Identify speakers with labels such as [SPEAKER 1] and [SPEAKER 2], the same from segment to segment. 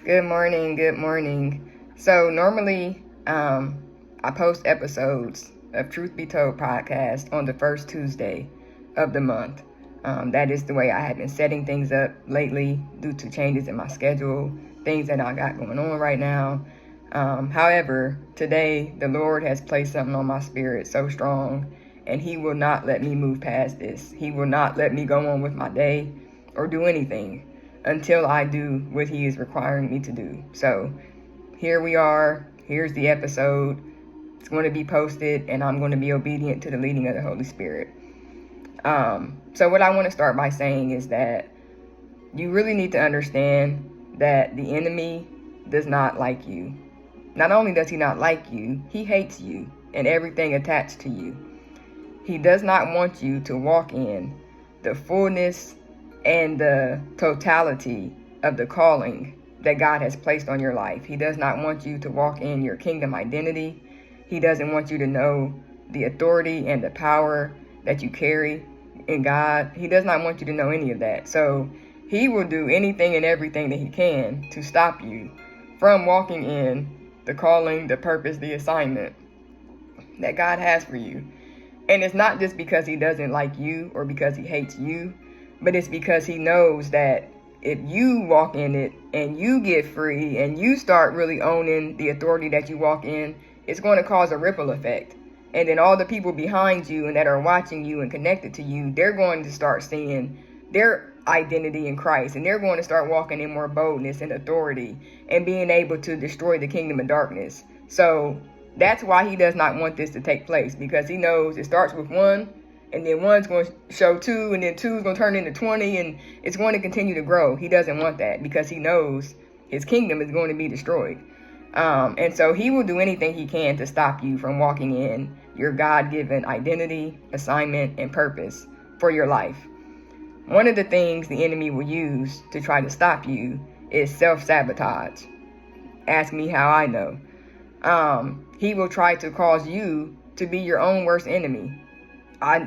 [SPEAKER 1] Good morning. Good morning. So normally, I post episodes of Truth Be Told podcast on the first Tuesday of the month. That is the way I have been setting things up lately due to changes in my schedule, things that I got going on right now. However, today the Lord has placed something on my spirit so strong, and He will not let me move past this. He will not let me go on with my day or do anything until I do what He is requiring me to do. So here we are. Here's the episode. It's going to be posted, and I'm going to be obedient to the leading of the Holy Spirit. So what I want to start by saying is that you really need to understand that the enemy does not like you. Not only does he not like you, he hates you and everything attached to you. He does not want you to walk in the fullness and the totality of the calling that God has placed on your life. He does not want you to walk in your kingdom identity. He doesn't want you to know the authority and the power that you carry in God. He does not want you to know any of that. So he will do anything and everything that he can to stop you from walking in the calling, the purpose, the assignment that God has for you. And it's not just because he doesn't like you or because he hates you, but it's because he knows that if you walk in it and you get free and you start really owning the authority that you walk in, it's going to cause a ripple effect. And then all the people behind you and that are watching you and connected to you, they're going to start seeing their identity in Christ, and they're going to start walking in more boldness and authority and being able to destroy the kingdom of darkness. So that's why he does not want this to take place, because he knows it starts with one, and then one's going to show two, and then two is going to turn into 20, and it's going to continue to grow. He doesn't want that because he knows his kingdom is going to be destroyed. And so he will do anything he can to stop you from walking in your God-given identity, assignment, and purpose for your life. One of the things the enemy will use to try to stop you is self-sabotage. Ask me how I know. He will try to cause you to be your own worst enemy.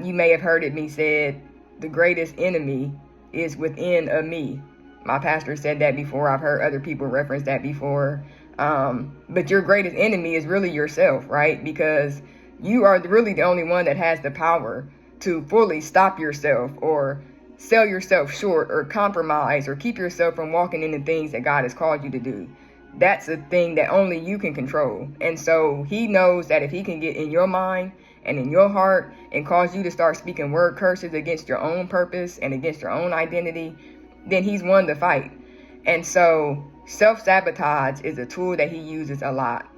[SPEAKER 1] You may have heard it be said, the greatest enemy is within a me. My pastor said that before. I've heard other people reference that before. But your greatest enemy is really yourself, right? Because you are really the only one that has the power to fully stop yourself or sell yourself short or compromise or keep yourself from walking into things that God has called you to do. That's a thing that only you can control. And so he knows that if he can get in your mind and in your heart and cause you to start speaking word curses against your own purpose and against your own identity, then he's won the fight. And so self-sabotage is a tool that he uses a lot.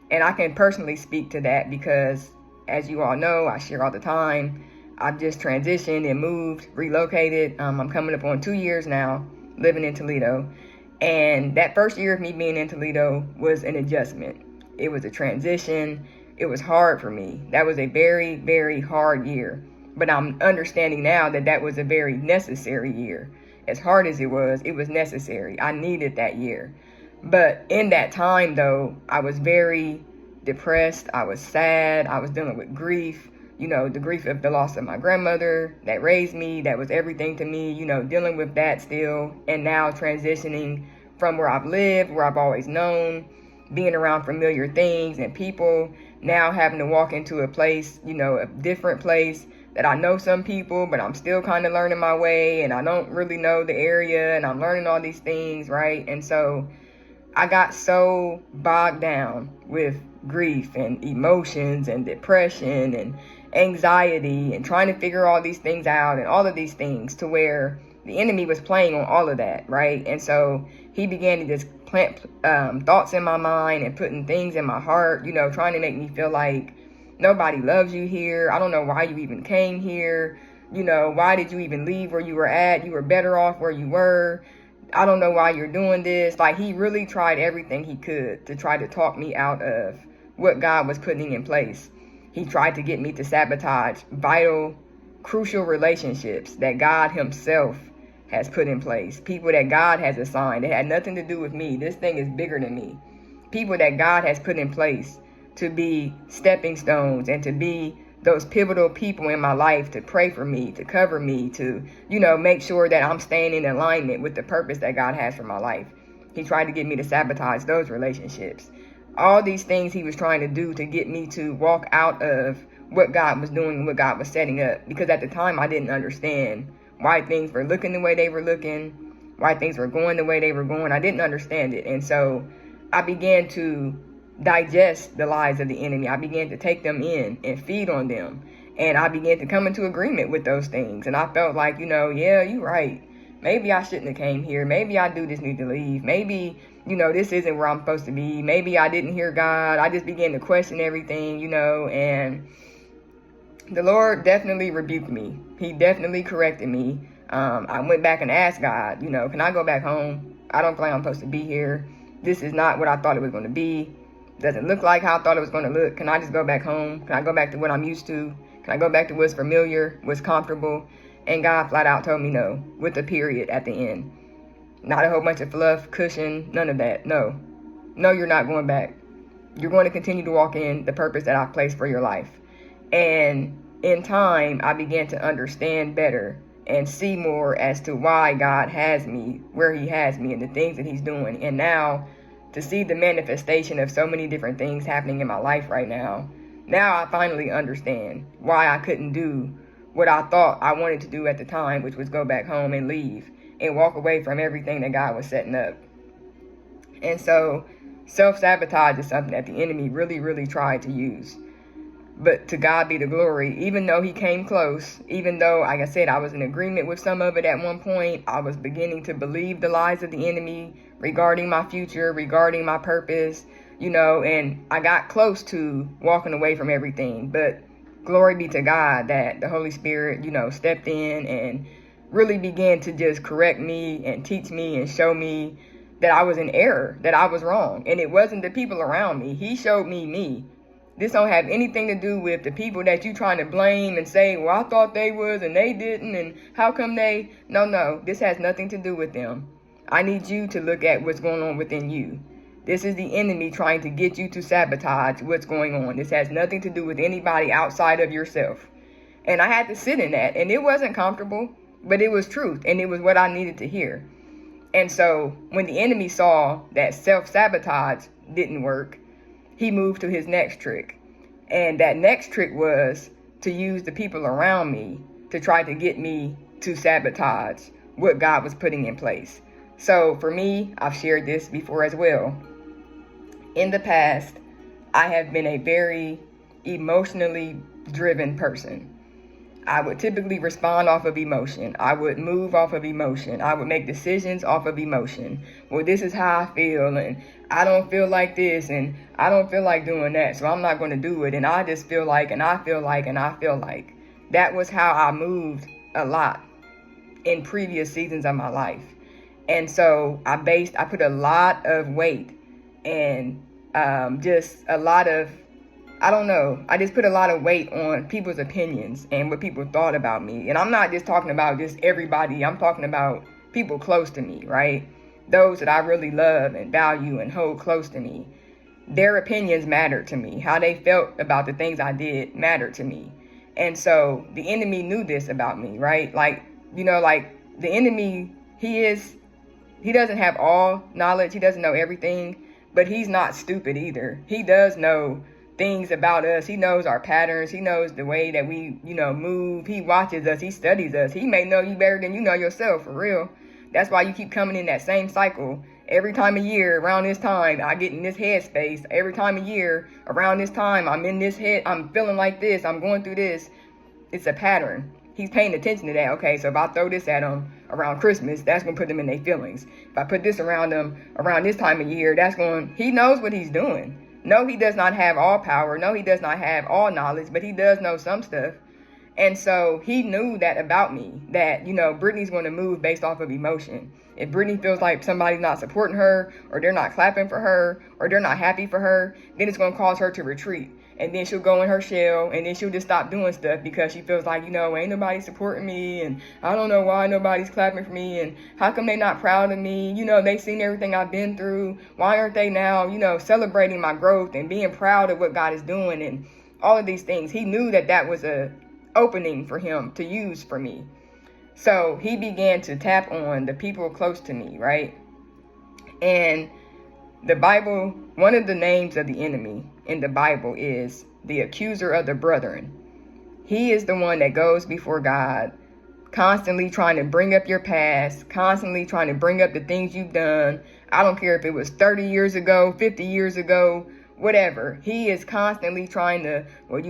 [SPEAKER 1] And I can personally speak to that because, as you all know, I share all the time. I've just transitioned and moved, relocated. I'm coming up on 2 years now living in Toledo. And that first year of me being in Toledo was an adjustment. It was a transition. It was hard for me. That was a very, very hard year. But I'm understanding now that that was a very necessary year. As hard as it was necessary. I needed that year. But in that time, though, I was very depressed. I was sad. I was dealing with grief. The grief of the loss of my grandmother that raised me, that was everything to me, dealing with that still. And now transitioning from where I've lived, where I've always known, being around familiar things and people, now having to walk into a place, a different place that I know some people, but I'm still kind of learning my way, and I don't really know the area, and I'm learning all these things, right? And so I got so bogged down with grief and emotions and depression and anxiety and trying to figure all these things out and all of these things, to where the enemy was playing on all of that, right? And so he began to just plant thoughts in my mind and putting things in my heart, trying to make me feel like nobody loves you here. I don't know why you even came here. Why did you even leave where you were at? You were better off where you were. I don't know why you're doing this. Like, he really tried everything he could to try to talk me out of what God was putting in place. He tried to get me to sabotage vital, crucial relationships that God himself has put in place. People that God has assigned. It had nothing to do with me. This thing is bigger than me. People that God has put in place to be stepping stones and to be those pivotal people in my life, to pray for me, to cover me, to, make sure that I'm staying in alignment with the purpose that God has for my life. He tried to get me to sabotage those relationships. All these things he was trying to do to get me to walk out of what God was doing and what God was setting up. Because at the time, I didn't understand why things were looking the way they were looking, why things were going the way they were going. I didn't understand it. And so I began to digest the lies of the enemy. I began to take them in and feed on them. And I began to come into agreement with those things. And I felt like, yeah, you're right. Maybe I shouldn't have came here. Maybe I do just need to leave. Maybe, this isn't where I'm supposed to be. Maybe I didn't hear God. I just began to question everything, and the Lord definitely rebuked me. He definitely corrected me. I went back and asked God, can I go back home? I don't feel like I'm supposed to be here. This is not what I thought it was going to be. Doesn't look like how I thought it was going to look. Can I just go back home? Can I go back to what I'm used to? Can I go back to what's familiar, what's comfortable? And God flat out told me no, with a period at the end. Not a whole bunch of fluff, cushion, none of that. No, you're not going back. You're going to continue to walk in the purpose that I've placed for your life. And in time, I began to understand better and see more as to why God has me where he has me and the things that he's doing. And now to see the manifestation of so many different things happening in my life right now, I finally understand why I couldn't do what I thought I wanted to do at the time, which was go back home and leave and walk away from everything that God was setting up. And so self-sabotage is something that the enemy really, really tried to use. But to God be the glory, even though he came close, even though, like I said, I was in agreement with some of it at one point, I was beginning to believe the lies of the enemy regarding my future, regarding my purpose, and I got close to walking away from everything. But glory be to God that the Holy Spirit, stepped in and really began to just correct me and teach me and show me that I was in error, that I was wrong. And it wasn't the people around me. He showed me. This don't have anything to do with the people that you trying to blame and say, well, I thought they was and they didn't, and how come they? No, this has nothing to do with them. I need you to look at what's going on within you. This is the enemy trying to get you to sabotage what's going on. This has nothing to do with anybody outside of yourself. And I had to sit in that, and it wasn't comfortable, but it was truth, and it was what I needed to hear. And so when the enemy saw that self-sabotage didn't work, he moved to his next trick. And that next trick was to use the people around me to try to get me to sabotage what God was putting in place. So for me, I've shared this before as well. In the past, I have been a very emotionally driven person. I would typically respond off of emotion. I would move off of emotion. I would make decisions off of emotion. Well, this is how I feel, and I don't feel like this, and I don't feel like doing that, so I'm not going to do it. And I just feel like, and I feel like, and I feel like. That was how I moved a lot in previous seasons of my life. And so I put a lot of weight and just a lot of, I just put a lot of weight on people's opinions and what people thought about me. And I'm not just talking about just everybody. I'm talking about people close to me, right? Those that I really love and value and hold close to me. Their opinions mattered to me. How they felt about the things I did mattered to me. And so the enemy knew this about me, right? Like the enemy, he doesn't have all knowledge. He doesn't know everything, but he's not stupid either. He does know things about us. He knows our patterns. He knows the way that we, move. He watches us. He studies us. He may know you better than you know yourself, for real. That's why you keep coming in that same cycle. Every time of year around this time, I get in this headspace. Every time of year around this time, I'm in this head. I'm feeling like this. I'm going through this. It's a pattern. He's paying attention to that. Okay, so if I throw this at him around Christmas, that's going to put them in their feelings. If I put this around them around this time of year, he knows what he's doing. No, he does not have all power. No, he does not have all knowledge, but he does know some stuff. And so he knew that about me, that, Brittany's going to move based off of emotion. If Brittany feels like somebody's not supporting her, or they're not clapping for her, or they're not happy for her, then it's going to cause her to retreat. And then she'll go in her shell, and then she'll just stop doing stuff because she feels like, ain't nobody supporting me, and I don't know why nobody's clapping for me, and how come they not proud of me? They've seen everything I've been through. Why aren't they now, celebrating my growth and being proud of what God is doing and all of these things? He knew that was a opening for him to use for me. So he began to tap on the people close to me, right? And the Bible, one of the names of the enemy in the Bible is the accuser of the brethren. He is the one that goes before God, constantly trying to bring up your past, constantly trying to bring up the things you've done. I don't care if it was 30 years ago, 50 years ago, whatever. He is constantly trying to, well,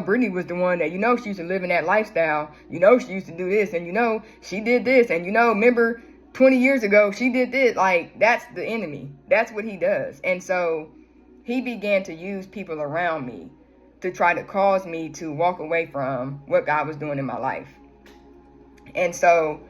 [SPEAKER 1] Brittany was the one that, she used to live in that lifestyle. She used to do this, and she did this, and remember 20 years ago, she did this. Like, that's the enemy. That's what he does. And so he began to use people around me to try to cause me to walk away from what God was doing in my life. And so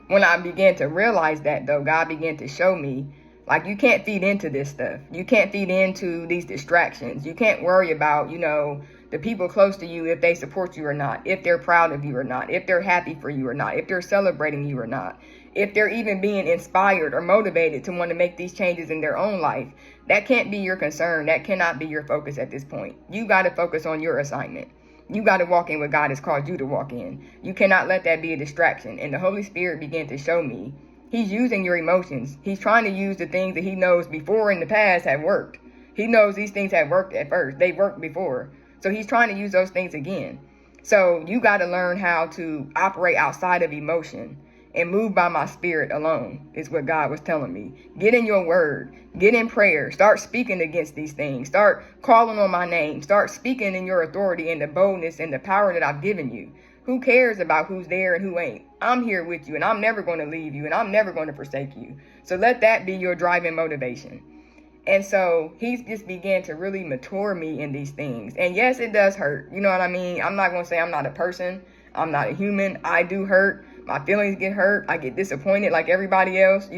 [SPEAKER 1] when I began to realize that, though, God began to show me, like, you can't feed into this stuff. You can't feed into these distractions. You can't worry about, the people close to you, if they support you or not, if they're proud of you or not, if they're happy for you or not, if they're celebrating you or not, if they're even being inspired or motivated to want to make these changes in their own life. That can't be your concern. That cannot be your focus at this point. You got to focus on your assignment. You got to walk in what God has called you to walk in. You cannot let that be a distraction. And the Holy Spirit began to show me he's using your emotions. He's trying to use the things that he knows before in the past have worked. He knows these things have worked at first. They've worked before. So he's trying to use those things again. So you got to learn how to operate outside of emotion and move by my spirit alone, is what God was telling me. Get in your word. Get in prayer. Start speaking against these things. Start calling on my name. Start speaking in your authority and the boldness and the power that I've given you. Who cares about who's there and who ain't? I'm here with you, and I'm never going to leave you, and I'm never going to forsake you. So let that be your driving motivation. And so he's just began to really mature me in these things. And yes, it does hurt. You know what I mean? I'm not going to say I'm not a person. I'm not a human. I do hurt. My feelings get hurt. I get disappointed like everybody else.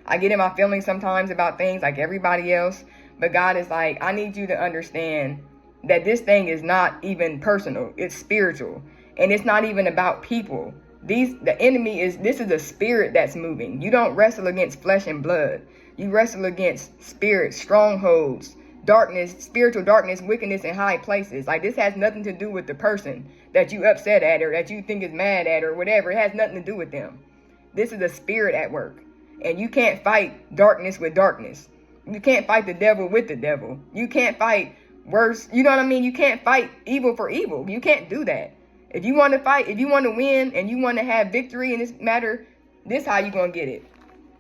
[SPEAKER 1] I get in my feelings sometimes about things like everybody else. But God is like, I need you to understand that this thing is not even personal. It's spiritual. And it's not even about people. The enemy is a spirit that's moving. You don't wrestle against flesh and blood. You wrestle against spirits, strongholds, darkness, spiritual darkness, wickedness in high places. Like, this has nothing to do with the person that you upset at or that you think is mad at or whatever. It has nothing to do with them. This is a spirit at work. And you can't fight darkness with darkness. You can't fight the devil with the devil. You can't fight worse. You know what I mean? You can't fight evil for evil. You can't do that. If you want to fight, if you want to win and you want to have victory in this matter, this is how you're going to get it.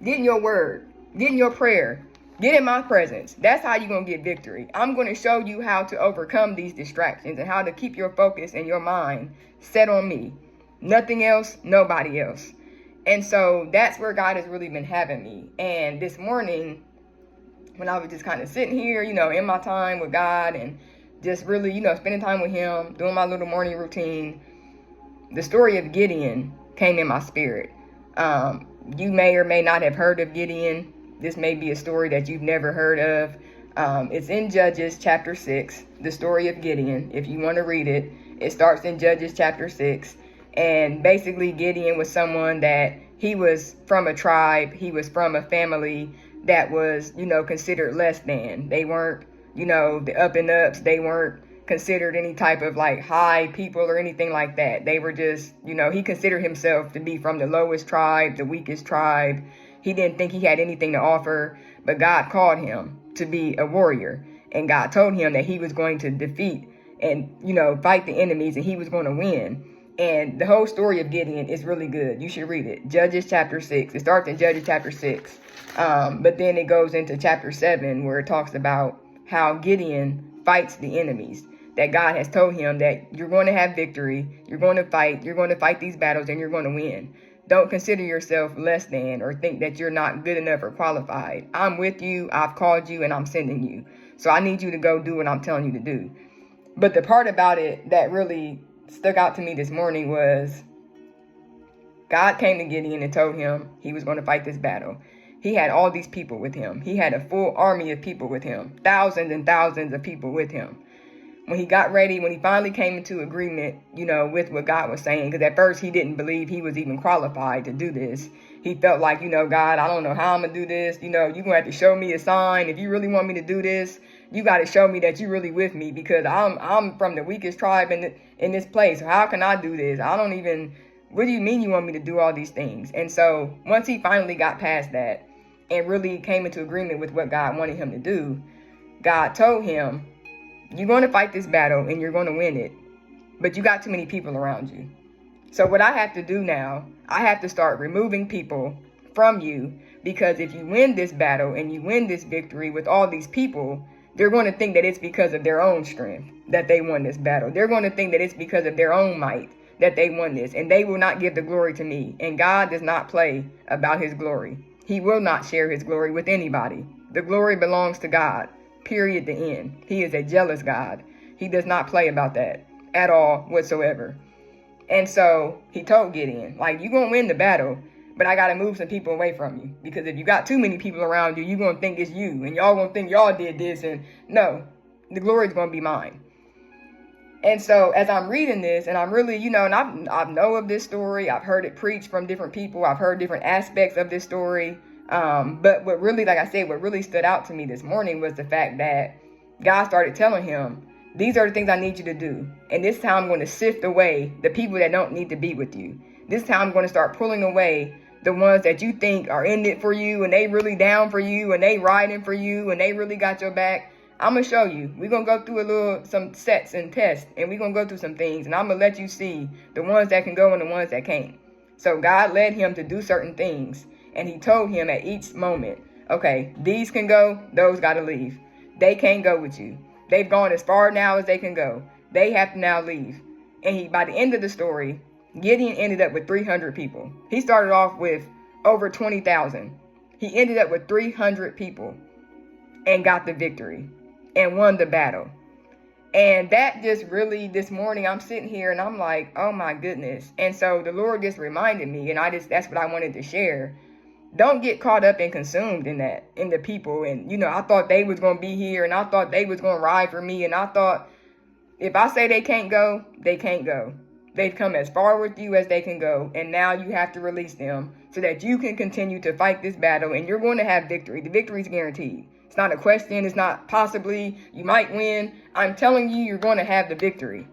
[SPEAKER 1] Get in your word. Get in your prayer. Get in my presence. That's how you're going to get victory. I'm going to show you how to overcome these distractions and how to keep your focus and your mind set on me. Nothing else, nobody else. And so that's where God has really been having me. And this morning, when I was just kind of sitting here, in my time with God and just really, spending time with him, doing my little morning routine, the story of Gideon came in my spirit. You may or may not have heard of Gideon. This may be a story that you've never heard of. It's in Judges chapter 6, the story of Gideon. If you want to read it, it starts in Judges chapter 6. And basically Gideon was someone that he was from a tribe. He was from a family that was, considered less than. They weren't, the up and ups. They weren't considered any type of like high people or anything like that. They were just, he considered himself to be from the lowest tribe, the weakest tribe. He didn't think he had anything to offer, but God called him to be a warrior. And God told him that he was going to defeat and, fight the enemies, and he was going to win. And the whole story of Gideon is really good. You should read it. Judges chapter 6. It starts in Judges chapter 6. But then it goes into chapter 7 where it talks about how Gideon fights the enemies. That God has told him that you're going to have victory. You're going to fight these battles, and you're going to win. Don't consider yourself less than or think that you're not good enough or qualified. I'm with you. I've called you, and I'm sending you. So I need you to go do what I'm telling you to do. But the part about it that really stuck out to me this morning was God came to Gideon and told him he was going to fight this battle. He had all these people with him. He had a full army of people with him, thousands and thousands of people with him. When he got ready, when he finally came into agreement, with what God was saying, because at first he didn't believe he was even qualified to do this. He felt like, God, I don't know how I'm going to do this. You're going to have to show me a sign. If you really want me to do this, you got to show me that you're really with me, because I'm from the weakest tribe in this place. So how can I do this? What do you mean you want me to do all these things? And so once he finally got past that, and really came into agreement with what God wanted him to do, God told him, you're going to fight this battle and you're going to win it, but you got too many people around you. So what I have to do now, I have to start removing people from you, because if you win this battle and you win this victory with all these people, they're going to think that it's because of their own strength that they won this battle. They're going to think that it's because of their own might that they won this, and they will not give the glory to me. And God does not play about his glory. He will not share his glory with anybody. The glory belongs to God, period, the end. He is a jealous God. He does not play about that at all whatsoever. And so he told Gideon, like, you're going to win the battle, but I got to move some people away from you, because if you got too many people around you, you're going to think it's you, and y'all going to think y'all did this, and no, the glory is going to be mine. And so as I'm reading this, and I'm really, and I know of this story, I've heard it preached from different people, I've heard different aspects of this story, but what really, like I said, what really stood out to me this morning was the fact that God started telling him, these are the things I need you to do, and this time I'm going to sift away the people that don't need to be with you. This time I'm going to start pulling away the ones that you think are in it for you, and they really down for you, and they riding for you, and they really got your back. I'm going to show you. We're going to go through some sets and tests, and we're going to go through some things, and I'm going to let you see the ones that can go and the ones that can't. So God led him to do certain things, and he told him at each moment, okay, these can go, those got to leave. They can't go with you. They've gone as far now as they can go. They have to now leave. And by the end of the story, Gideon ended up with 300 people. He started off with over 20,000. He ended up with 300 people and got the victory and won the battle. And that just really, this morning, I'm sitting here and I'm like, oh my goodness. And so the Lord just reminded me, and that's what I wanted to share. Don't get caught up and consumed in the people. And, I thought they was going to be here, and I thought they was going to ride for me. And I thought, if I say they can't go, they can't go. They've come as far with you as they can go. And now you have to release them so that you can continue to fight this battle, and you're going to have victory. The victory is guaranteed. It's not a question. It's not possibly you might win. I'm telling you, you're going to have the victory.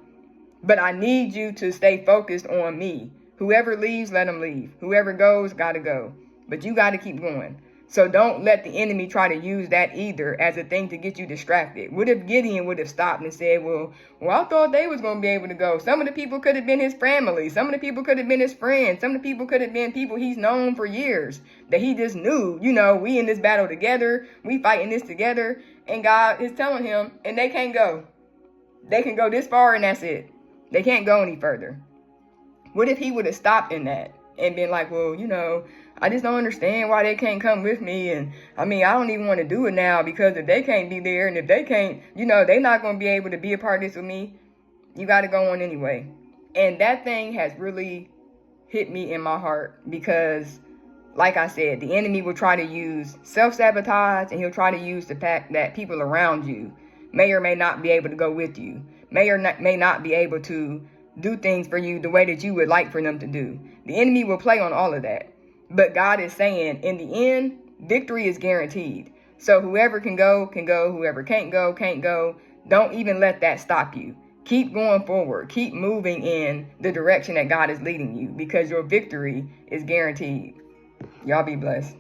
[SPEAKER 1] But I need you to stay focused on me. Whoever leaves, let them leave. Whoever goes, got to go. But you got to keep going. So don't let the enemy try to use that either as a thing to get you distracted. What if Gideon would have stopped and said, well, I thought they was going to be able to go. Some of the people could have been his family. Some of the people could have been his friends. Some of the people could have been people he's known for years that he just knew, we in this battle together. We fighting this together. And God is telling him, and they can't go. They can go this far and that's it. They can't go any further. What if he would have stopped in that and been like, well, I just don't understand why they can't come with me. And I don't even want to do it now, because if they can't be there, and if they can't, they're not going to be able to be a part of this with me. You got to go on anyway. And that thing has really hit me in my heart, because like I said, the enemy will try to use self-sabotage, and he'll try to use the fact that people around you may or may not be able to go with you, may not be able to do things for you the way that you would like for them to do. The enemy will play on all of that. But God is saying, in the end, victory is guaranteed. So whoever can go, can go. Whoever can't go, can't go. Don't even let that stop you. Keep going forward. Keep moving in the direction that God is leading you, because your victory is guaranteed. Y'all be blessed.